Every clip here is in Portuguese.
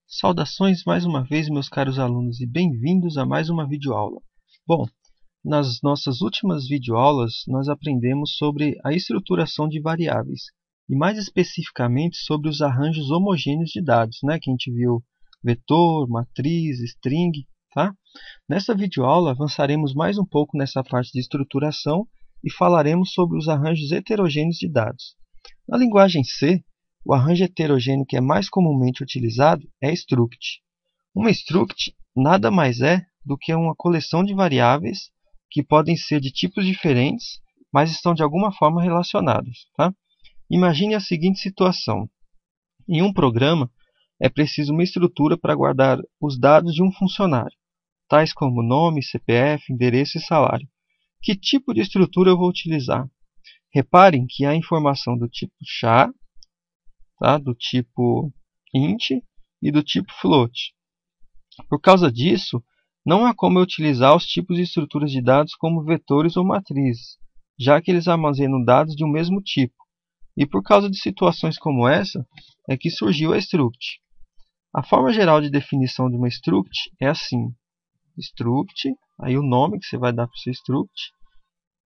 Saudações mais uma vez, meus caros alunos, e bem-vindos a mais uma videoaula. Bom, nas nossas últimas videoaulas, nós aprendemos sobre a estruturação de variáveis, e mais especificamente sobre os arranjos homogêneos de dados, né? Que a gente viu vetor, matriz, string, tá? Nessa videoaula, avançaremos mais um pouco nessa parte de estruturação e falaremos sobre os arranjos heterogêneos de dados. Na linguagem C, o arranjo heterogêneo que é mais comumente utilizado é struct. Uma struct nada mais é do que uma coleção de variáveis que podem ser de tipos diferentes, mas estão de alguma forma relacionadas. Tá? Imagine a seguinte situação. Em um programa, é preciso uma estrutura para guardar os dados de um funcionário, tais como nome, CPF, endereço e salário. Que tipo de estrutura eu vou utilizar? Reparem que há informação do tipo char, tá? Do tipo int e do tipo float. Por causa disso, não há como eu utilizar os tipos de estruturas de dados como vetores ou matrizes, já que eles armazenam dados de um mesmo tipo. E por causa de situações como essa, é que surgiu a struct. A forma geral de definição de uma struct é assim. Struct, aí o nome que você vai dar para o seu struct.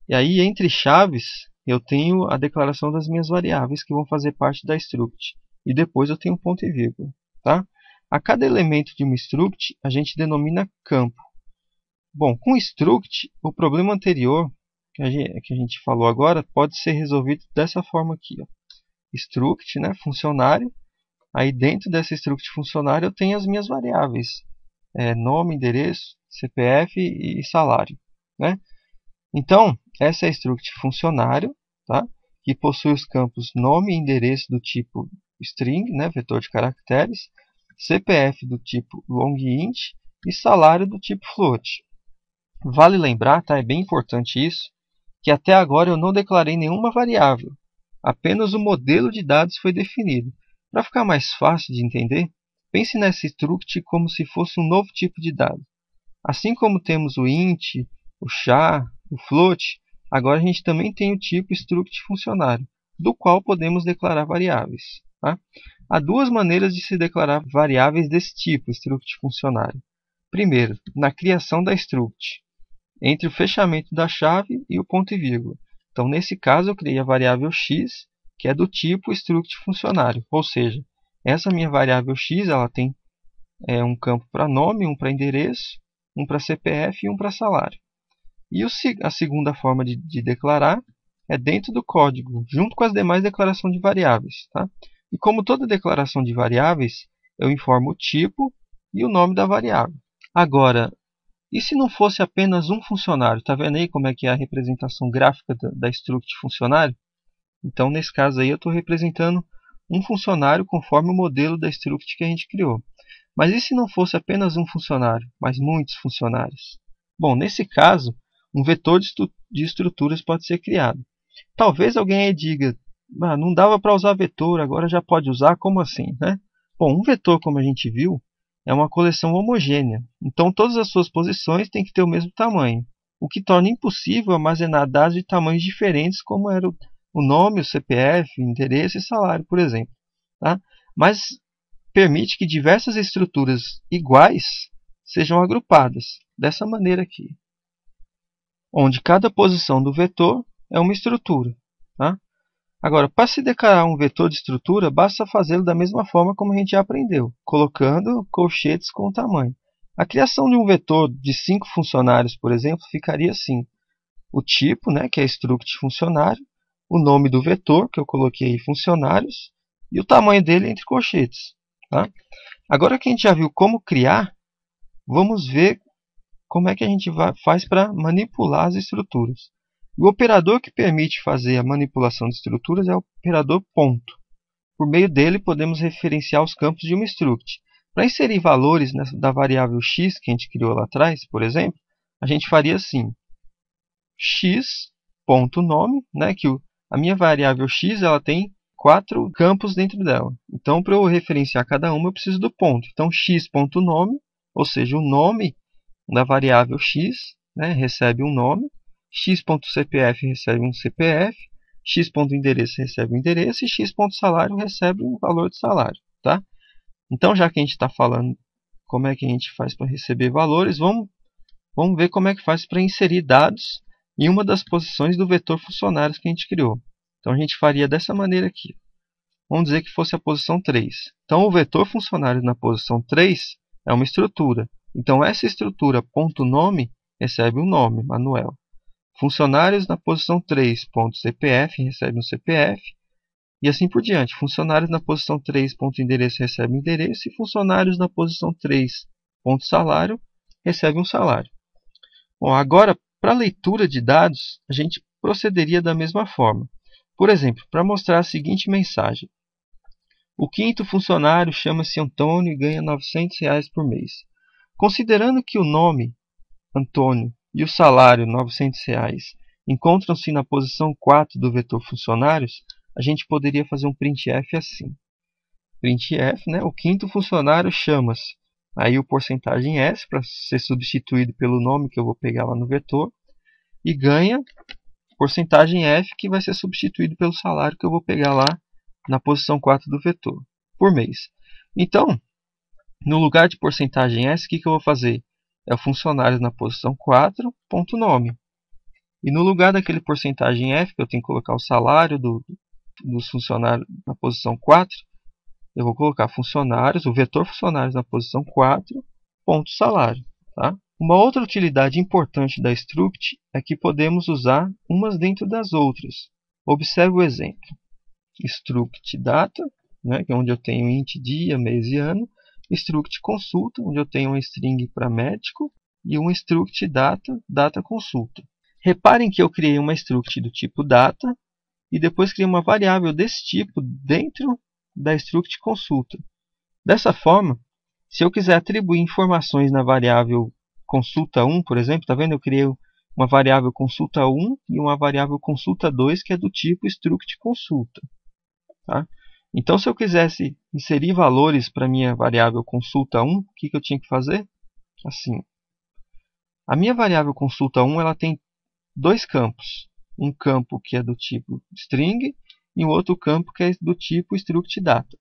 E aí, entre chaves, eu tenho a declaração das minhas variáveis que vão fazer parte da struct. E depois eu tenho um ponto e vírgula. Tá? A cada elemento de uma struct, a gente denomina campo. Bom, com struct, o problema anterior que a gente falou agora pode ser resolvido dessa forma aqui. Ó. Struct, né, funcionário. Aí dentro dessa struct funcionário eu tenho as minhas variáveis. Nome, endereço, CPF e salário. Né? Então, essa é a struct funcionário, tá? Que possui os campos nome e endereço do tipo string, né? Vetor de caracteres, CPF do tipo long-int e salário do tipo float. Vale lembrar, tá? É bem importante isso, que até agora eu não declarei nenhuma variável, apenas o modelo de dados foi definido. Para ficar mais fácil de entender, pense nessa struct como se fosse um novo tipo de dado. Assim como temos o int, o char, o float, agora a gente também tem o tipo struct funcionário, do qual podemos declarar variáveis. Tá? Há duas maneiras de se declarar variáveis desse tipo, struct funcionário. Primeiro, na criação da struct, entre o fechamento da chave e o ponto e vírgula. Então, nesse caso, eu criei a variável x, que é do tipo struct funcionário, ou seja, essa minha variável x ela tem um campo para nome, um para endereço, um para CPF e um para salário. E a segunda forma de declarar é dentro do código, junto com as demais declarações de variáveis. Tá? E como toda declaração de variáveis, eu informo o tipo e o nome da variável. Agora, e se não fosse apenas um funcionário? Está vendo aí como é que é a representação gráfica da struct funcionário? Então, nesse caso aí, eu estou representando um funcionário conforme o modelo da struct que a gente criou. Mas e se não fosse apenas um funcionário, mas muitos funcionários? Bom, nesse caso, um vetor de estruturas pode ser criado. Talvez alguém aí diga, não dava para usar vetor, agora já pode usar, como assim? Né? Bom, um vetor, como a gente viu, é uma coleção homogênea. Então, todas as suas posições têm que ter o mesmo tamanho, o que torna impossível armazenar dados de tamanhos diferentes, como era o nome, o CPF, endereço e salário, por exemplo. Tá? Mas permite que diversas estruturas iguais sejam agrupadas, dessa maneira aqui, onde cada posição do vetor é uma estrutura. Tá? Agora, para se declarar um vetor de estrutura, basta fazê-lo da mesma forma como a gente já aprendeu, colocando colchetes com o tamanho. A criação de um vetor de 5 funcionários, por exemplo, ficaria assim. O tipo, né, que é struct funcionário, o nome do vetor, que eu coloquei funcionários, e o tamanho dele entre colchetes. Tá? Agora que a gente já viu como criar, vamos ver como é que a gente faz para manipular as estruturas. O operador que permite fazer a manipulação de estruturas é o operador ponto. Por meio dele, podemos referenciar os campos de uma struct. Para inserir valores da variável x que a gente criou lá atrás, por exemplo, a gente faria assim. x.nome, né, que a minha variável x ela tem 4 campos dentro dela. Então, para eu referenciar cada uma, eu preciso do ponto. Então, x.nome, ou seja, o nome da variável x, né, recebe um nome, x.cpf recebe um CPF, x.endereço recebe um endereço e x.salário recebe um valor de salário. Tá? Então, já que a gente está falando como é que a gente faz para receber valores, vamos ver como é que faz para inserir dados em uma das posições do vetor funcionários que a gente criou. Então, a gente faria dessa maneira aqui. Vamos dizer que fosse a posição 3. Então, o vetor funcionários na posição 3 é uma estrutura. Então, essa estrutura .nome recebe um nome, Manuel. Funcionários na posição 3, .cpf recebe um CPF. E assim por diante. Funcionários na posição 3, .endereço recebe um endereço. E funcionários na posição 3, .salário recebe um salário. Bom, agora, para leitura de dados, a gente procederia da mesma forma. Por exemplo, para mostrar a seguinte mensagem. O quinto funcionário chama-se Antônio e ganha R$ 900 por mês. Considerando que o nome, Antônio, e o salário, R$ 900, encontram-se na posição 4 do vetor funcionários, a gente poderia fazer um printf assim. Printf, né, o quinto funcionário chama-se. Aí o porcentagem S, para ser substituído pelo nome que eu vou pegar lá no vetor. E ganha porcentagem F, que vai ser substituído pelo salário que eu vou pegar lá na posição 4 do vetor, por mês. Então, no lugar de porcentagem S, o que eu vou fazer? É o funcionário na posição 4, ponto nome. E no lugar daquele porcentagem F, que eu tenho que colocar o salário dos funcionários na posição 4, eu vou colocar funcionários, o vetor funcionários na posição 4, ponto salário. Tá? Uma outra utilidade importante da struct é que podemos usar umas dentro das outras. Observe o exemplo. Struct data, né, que é onde eu tenho int dia, mês e ano. Struct consulta, onde eu tenho uma string para médico. E um struct data, data consulta. Reparem que eu criei uma struct do tipo data e depois criei uma variável desse tipo dentro da struct consulta. Dessa forma, se eu quiser atribuir informações na variável consulta1, por exemplo, tá vendo? Eu criei uma variável consulta1 e uma variável consulta2 que é do tipo struct consulta. Tá? Então, se eu quisesse inserir valores para a minha variável consulta1, o que eu tinha que fazer? Assim. A minha variável consulta1 ela tem dois campos. Um campo que é do tipo string e um outro campo que é do tipo struct data.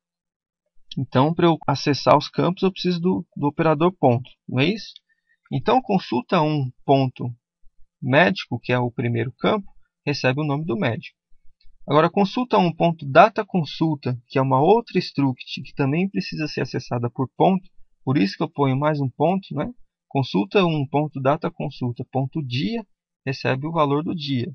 Então, para eu acessar os campos, eu preciso do operador ponto, não é isso? Então, consulta1 ponto médico, que é o primeiro campo, recebe o nome do médico. Agora, consulta1 ponto data consulta, que é uma outra struct que também precisa ser acessada por ponto, por isso que eu ponho mais um ponto, né? Consulta1 ponto data consulta ponto dia recebe o valor do dia.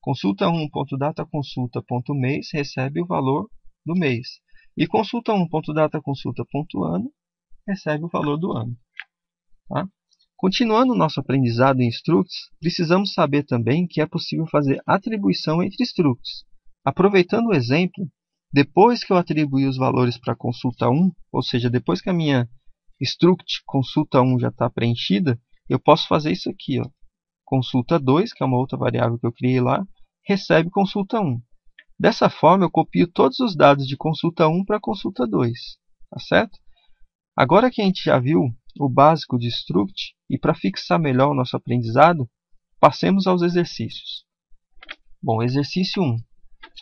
Consulta1 ponto data consulta ponto mês recebe o valor do mês. E consulta1 ponto data consulta ponto ano recebe o valor do ano. Tá? Continuando o nosso aprendizado em structs, precisamos saber também que é possível fazer atribuição entre structs. Aproveitando o exemplo, depois que eu atribuir os valores para consulta 1, ou seja, depois que a minha struct consulta 1 já está preenchida, eu posso fazer isso aqui. Ó. Consulta 2, que é uma outra variável que eu criei lá, recebe consulta 1. Dessa forma, eu copio todos os dados de consulta 1 para consulta 2. Tá certo? Agora que a gente já viu o básico de struct, e para fixar melhor o nosso aprendizado, passemos aos exercícios. Bom, exercício 1.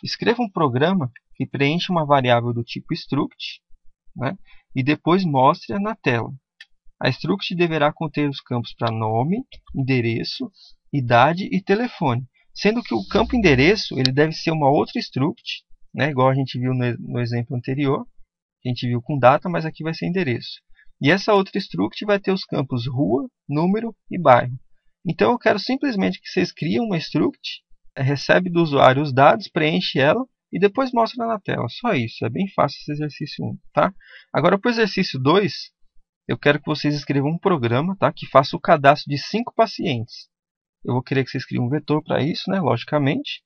Escreva um programa que preencha uma variável do tipo struct, né, e depois mostre-a na tela. A struct deverá conter os campos para nome, endereço, idade e telefone, sendo que o campo endereço ele deve ser uma outra struct, né, igual a gente viu no exemplo anterior. A gente viu com data, mas aqui vai ser endereço. E essa outra struct vai ter os campos rua, número e bairro. Então eu quero simplesmente que vocês criem uma struct, recebe do usuário os dados, preenche ela e depois mostra na tela. Só isso, é bem fácil esse exercício 1. Tá? Agora para o exercício 2, eu quero que vocês escrevam um programa, tá, que faça o cadastro de 5 pacientes. Eu vou querer que vocês criem um vetor para isso, né, logicamente.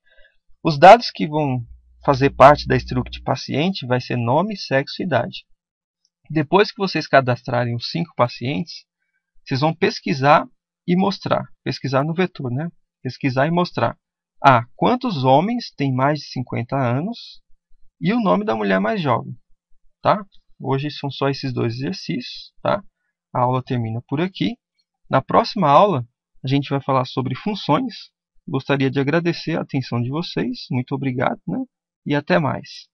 Os dados que vão fazer parte da struct paciente vai ser nome, sexo e idade. Depois que vocês cadastrarem os 5 pacientes, vocês vão pesquisar e mostrar. Pesquisar no vetor, né? Pesquisar e mostrar. Quantos homens têm mais de 50 anos e o nome da mulher mais jovem. Tá? Hoje são só esses dois exercícios. Tá? A aula termina por aqui. Na próxima aula, a gente vai falar sobre funções. Gostaria de agradecer a atenção de vocês. Muito obrigado, né? E até mais.